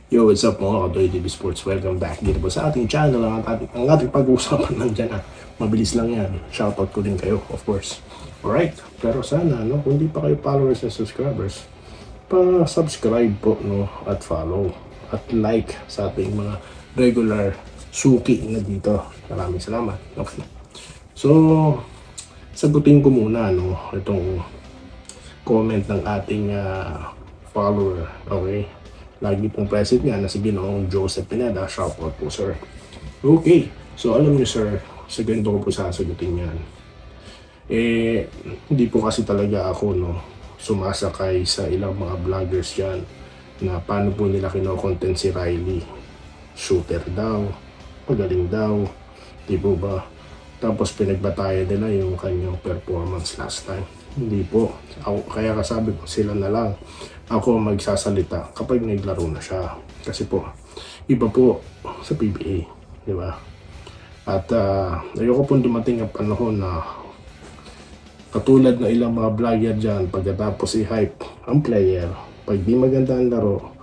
Yo, what's up mga Katoy TV Sports? Welcome back dito po sa ating channel. Ang ating pag-uusapan nandyan na. Mabilis lang yan. Shoutout ko din kayo, of course. Alright, pero sana, no, kung di pa kayo followers and subscribers, pa-subscribe po, no, at follow. At like sa ating mga regular suki na dito. Maraming salamat. Okay. So, sagutin ko muna, no, itong comment ng ating follower. Okay. Lagi pong present nga na si Ginoong Joseph Pineda. Shoutout po, sir. Okay. So, alam niyo, sir, sa ganito ko po sasagutin yan. Hindi po kasi talaga ako, no, sumasakay sa ilang mga vloggers yan na paano po nila kino-content si Riley. Shooter daw, magaling daw, di po ba? Tapos pinagbatayan nila yung kanyang performance last time. Hindi po. Kaya kasabi ko, sila na lang ako magsasalita kapag naglaro na siya. Kasi po, iba po sa PBA, di ba? At ayoko pong dumating ang panahon na katulad na ilang mga vlogger dyan, pagkatapos i-hype ang player, pag di maganda ang laro,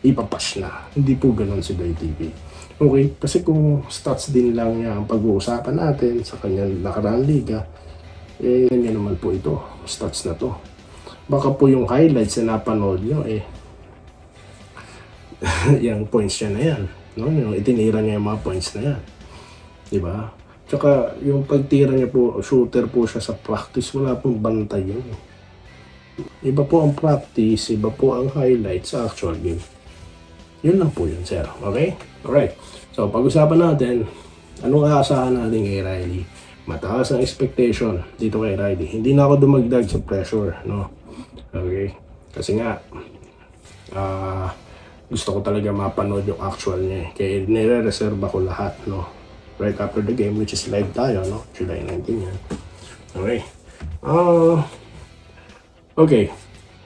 ipapash na. Hindi po ganun si Doy TV. Okay? Kasi kung stats din lang niya ang pag-uusapan natin sa kanyang nakaraang liga, yan naman po ito, stats na to. Baka po yung highlights na napanood nyo, yung points niya na yan. No? Yung itinira niya yung mga points na yan. Diba? Tsaka yung pagtira niya po, shooter po siya sa practice, wala pong bantay yun. Iba po ang practice, iba po ang highlights sa actual game. Yun lang po yun, sir. Okay? Alright. So, pag-usapan natin, anong aasahan natin kay Riley? Mataas ang expectation dito kay Riley. Hindi na ako dumagdag sa pressure, no? Okay? Kasi nga, gusto ko talaga mapanood yung actual niya. Kaya nire-reserve ako lahat, no? Right after the game, which is live tayo, no? July 19 yan. Okay. Okay.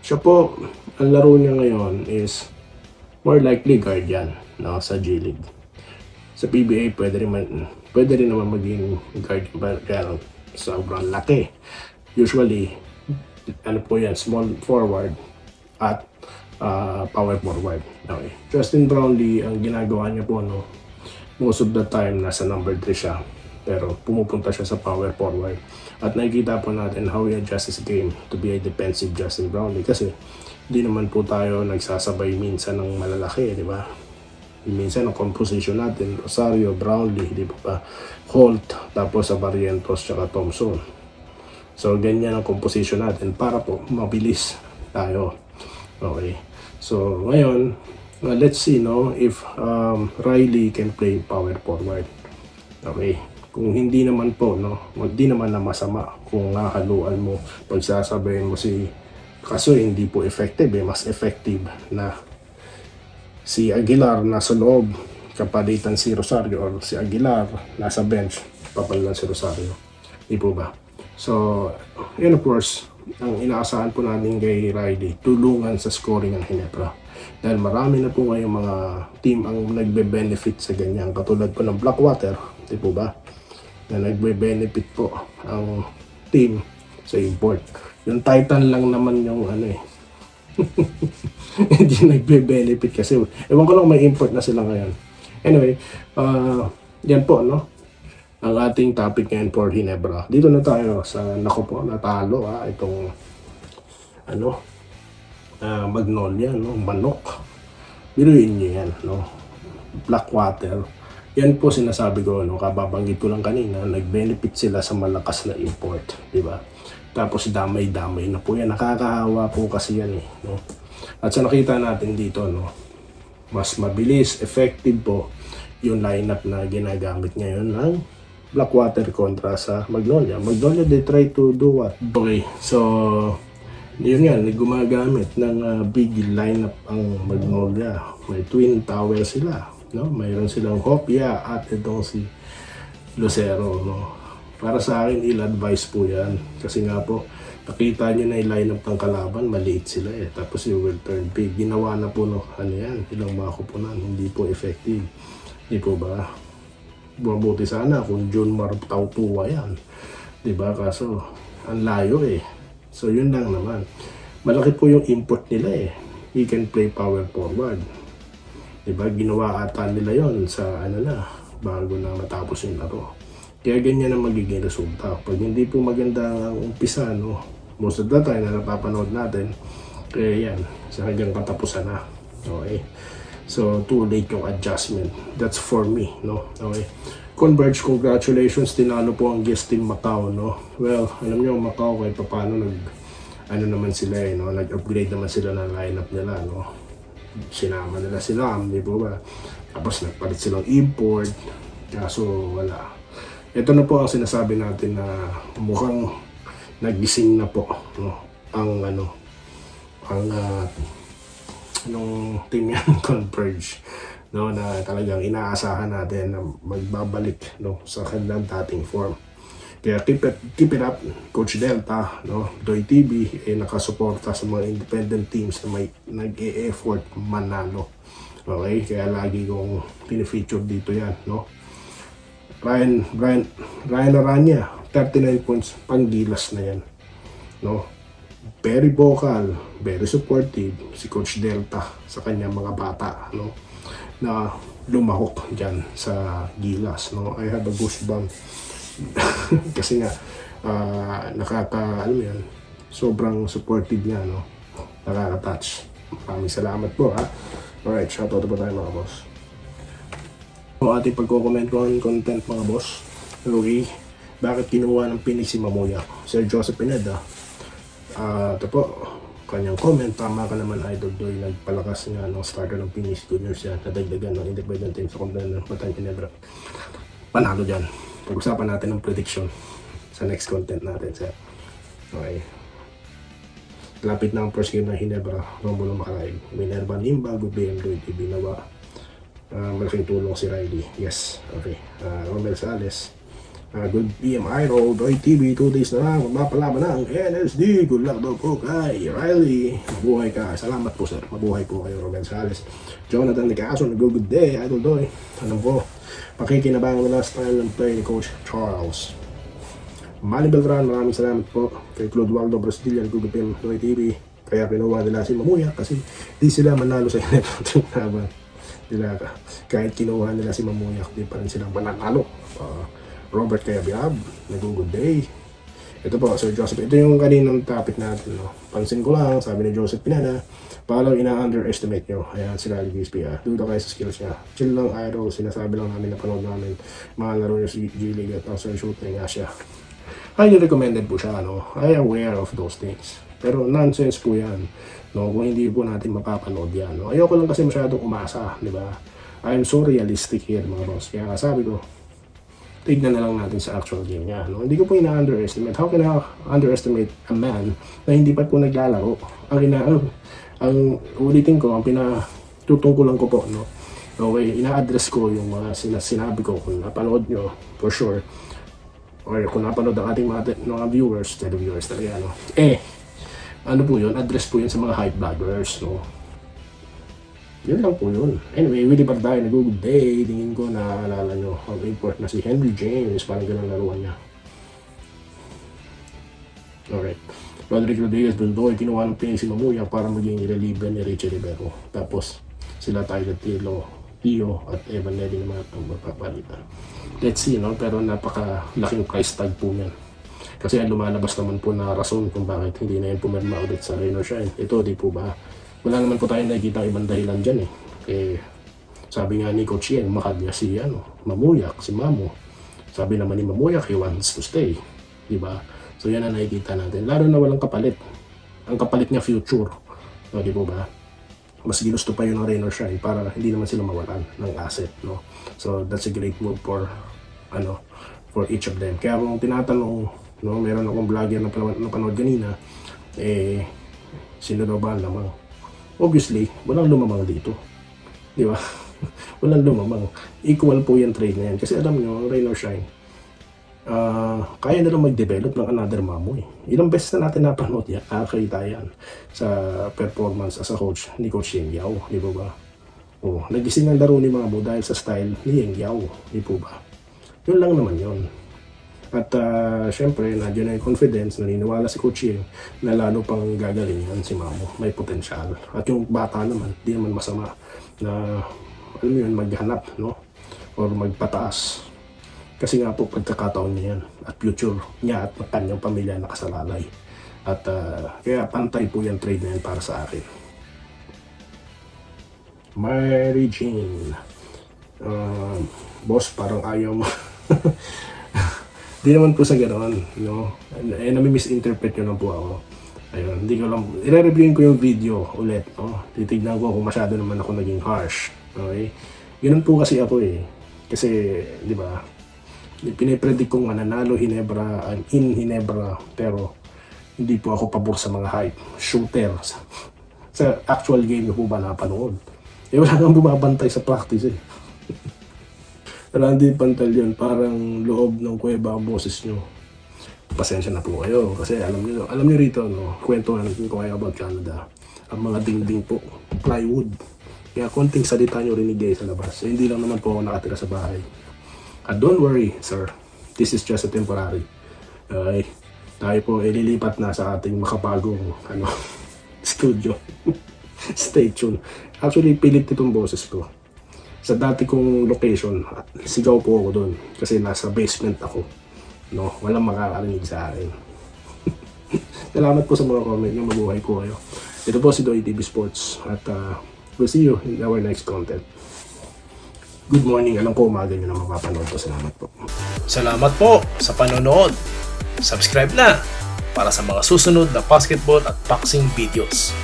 Siya po, ang laro niya ngayon is more likely guardian, no? Sa G-League. Sa PBA, pwede rin naman maging guardian, pero sobrang laki. Usually, ano po yan, small forward at power forward. Okay. Justin Brownlee, ang ginagawa niya po, no, most of the time nasa number 3 siya, pero pumupunta siya sa power forward. At nakikita po natin how he adjusts his game to be a defensive Justin Brownlee, kasi hindi naman po tayo nagsasabay minsan ng malalaki, di ba? Minsan ang composition natin, Rosario, Brownlee, di ba? Holt, tapos sa Barrientos, tsaka Thompson. So, ganyan ang composition natin para po mabilis tayo. Okay. So, ngayon, let's see, no, if Riley can play power forward. Okay. Kung hindi naman po, no, hindi naman na masama kung nakaluan mo, pagsasabayin mo si, kaso hindi po effective, mas effective na si Aguilar nasa loob, kapalitan si Rosario, or si Aguilar nasa bench, papalitan si Rosario. Di po ba? So, yun of course, ang inaasahan po natin kay Riley, tulungan sa scoring ng Ginebra. Dahil marami na po ngayong mga team ang nagbe-benefit sa ganyan. Katulad po ng Blackwater, di po ba? Na nagbe-benefit po ang team sa import. Yung Titan lang naman yung ano hindi nagbe-benefit kasi. Ewan ko lang may import na sila ngayon. Anyway, yan po, no? Ang ating topic ngayon for Ginebra. Dito na tayo sa, nako po, natalo itong Magnolia, no? Manok. Biruin nyo yan, no? Blackwater. Yan po sinasabi ko, no? Kababanggit ko lang kanina, nag-benefit sila sa malakas na import, di ba? Tapos damay-damay na po yan. Nakakahawa po kasi yan, no? At sa nakita natin dito, no? Mas mabilis, effective po yung lineup na ginagamit ngayon ng Blackwater kontra sa Magnolia. Magnolia, they try to do what? Okay, so yun nga, gumagamit ng big lineup ang Magnolia. May twin tower sila, no? Mayroon silang Hopia at itong si Lucero, no? Para sa akin, ill-advise po yan. Kasi nga po, nakita nyo na yung lineup ng kalaban, maliit sila Tapos yung will turn big. Ginawa na po, no? Ano yan? Ilang mga kupunan, hindi po effective. Hindi po ba? Mabuti sana kung June Tautuwa yan. Diba? Kaso, ang layo So, yun lang naman. Malaki po yung input nila He can play power forward. Diba? Ginawa ata nila yon sa ano na, bago na matapos yung laro. Kaya ganyan ang magiging resulta. Pag hindi po maganda ang umpisa, no, most of the time na napapanood natin, kaya yan, sa hanggang katapusan na. Okay? So, too late yung adjustment. That's for me, no? Okay? Converge, congratulations, tinalo po ang guest team Macau, no? Well, alam nyo, Macau kahit paano ano naman sila no? Nag-upgrade naman sila ng lineup nila, no? Sinama nila sila, di po ba? Tapos nagpalit silang import, kaso wala. Ito na po ang sinasabi natin na mukhang nagising na po, no? Ang nung team yan Converge, no, na talagang inaasahan natin na magbabalik, no, sa kanilang dating form. Kaya keep it up, Coach Delta, no, Doy TV nakasuporta sa mga independent teams na may nag-e-effort manalo. Okay, kaya lagi kong pinifeature dito yan, no. Ryan Aranya, 39 points, panggilas na yan, no. Very vocal, very supportive si Coach Delta sa kanyang mga bata, no, na lumahok dyan sa Gilas, no. I have a goosebump kasi nga yan, sobrang supportive niya, no, nakaka-touch. Maraming salamat po, ha. Alright, shoutout po tayo mga boss. O ating pagko-comment ko ang content mga boss. Okay, bakit kinuha ng Pinis si Mamuya? Sir Joseph Pineda, ito po, kanyang comment, tama ka naman Idol Doy, nagpalakas nga ng starter ng Pinis, good news yan, nadagdagan ng independent team sa kumpulan ng Batang Ginebra. Panalo dyan. Pag-usapan natin ng prediction sa next content natin, sir. Okay. Lapit na ang first game ng Ginebra, Romulo Macaraig. Minerva Limba, good BM Doy, TV Nawa. Malaking tulong si Riley. Yes, okay. Romel Sales. Good PM Idol, Doy TV, 2 days na lang, magpapalaban ng NSD. Good luck daw po kay Riley. Mabuhay ka. Salamat po sir. Mabuhay po kayo, Romel Sales. Jonathan Nicaso, nag-good day, Idol Doy. Alam ko, pakikinabangan na style ng play ni Coach Charles. Manny Beltran, maraming salamat po. Kay Claude Waldo Brasilian, good PM, Doy TV. Kaya kinuha nila si Mamuya kasi di sila manalo sa laban. Kahit kinuha nila si Mamuya, di pa rin silang mananalo. Robert Kayabyab, nag-good day. Ito po, Sir Joseph. Ito yung kaninang topic natin, no? Pansin ko lang, sabi ni Joseph Pineda, parang ina-underestimate nyo. Ayan, sila ni BSP, duda kayo sa skills niya. Chill lang, Idol. Sinasabi lang namin, napanood namin. Mga laro niya si G-League at ang shooting nga siya. Highly recommended po siya, no? I aware of those things. Pero nonsense po yan, no? Kung hindi po natin mapapanood yan, no? Ayoko lang kasi masyadong umasa, di ba? I'm so realistic here, mga boss. Kaya sabi ko, tignan na lang natin sa actual game niya, no? Hindi ko po ina-underestimate. How can I underestimate a man na hindi pa po naglalaro? Ang ulitin ko, ang pinatutungkulan ko po, no? Okay, ina-address ko yung mga sinabi ko. Kung napanood nyo, for sure, or kung napanood ang ating mga viewers, televiewers talaga, no? Ano po yun? Address po yun sa mga hype bloggers, no? Yun lang po yun. Anyway, Willie Barday, nag-good day. Tingin ko naaalala nyo ang import na si Henry James. Parang ganang laruan niya. Alright. Roderick Rodriguez, Bundoy, kinuha ng Pinis si Mamuya para maging reliever ni Richie Rivero. Tapos, sila Tyler Tio at Evan Nelly naman ang mapapalitan. Let's see, no? Pero napakalaking price tag po yan. Kasi ang lumalabas naman po na rason kung bakit hindi na yan pumirma ulit sa Rain or Shine. Ito, di po ba? Wala naman po tayo nakikita ibang dahilan dyan eh. Sabi nga ni Coach Yen, makadya si Mamuyak, si Mamo. Sabi naman ni Mamuyak, he wants to stay. Diba? So yan ang nakikita natin. Lalo na walang kapalit. Ang kapalit niya future. No, di po ba? Mas ginusto pa yun ng Rain or Shine para hindi naman sila mawalan ng asset. No? So that's a great move for each of them. Kaya kung tinatanong, no, meron akong vlogger na napanood kanina, sino daw ba lamang? Obviously, walang lumamang dito. Di ba? Walang lumamang. Equal po yung trade na yan. Kasi alam nyo, ang Rain or Shine, kaya na lang mag-develop ng another Mamo eh. Ilang beses na natin napanood yan, nakakita yan sa performance as a coach ni Coach Yeng Yao. Di ba ba? Nagising ang laro ni Mamo dahil sa style ni Yeng Yao. Di po ba? Yun lang naman yun. At syempre, nandiyan na yung confidence, naniniwala si Coach Yeng na lalo pang gagalingan si Mamo. May potensyal. At yung bata naman, di naman masama na alam mo yun, maghanap, no? Or magpataas. Kasi nga po, pagkakataon niya yan at future niya at ng kanyang pamilya nakasalalay. At kaya pantay po yung trade na yan para sa akin. Mary Jane. Boss, parang ayaw mo. Di naman po sa ganoon, no? Nami-misinterpret nyo lang po ako. Ayun, hindi ko lang, i-reviewin ko yung video ulit, no? Titignan ko kung masyado naman ako naging harsh. Okay? Ganun po kasi ako eh. Kasi, di ba, pinipredict kong mananalo Hinebra, in Hinebra, pero hindi po ako pabor sa mga hype. Shooter. Sa actual game ko po ba napanood? Eh, wala kang bumabantay sa practice eh. Randy Pantal parang loob ng kuweba ang boses nyo. Pasensya na po kayo kasi alam niyo rito, no, kwento ko kayo about Canada. Ang mga dingding po, plywood. Kaya konting salita nyo rinig sa labas. Eh, hindi lang naman po ako nakatira sa bahay. Don't worry, sir. This is just a temporary. Okay? Tayo po ililipat na sa ating makabagong studio. Stay tuned. Actually, pilit itong boses ko. Sa dati kong location, sigaw po ako doon kasi nasa basement ako. No, walang makakarinig sa akin. Salamat po sa mga comment nyo, mabuhay po kayo. Ito po si Doy TV Sports at we'll see you in our next content. Good morning, alam ko umaga nyo na mapapanood to. Salamat po. Salamat po sa panonood. Subscribe na para sa mga susunod na basketball at boxing videos.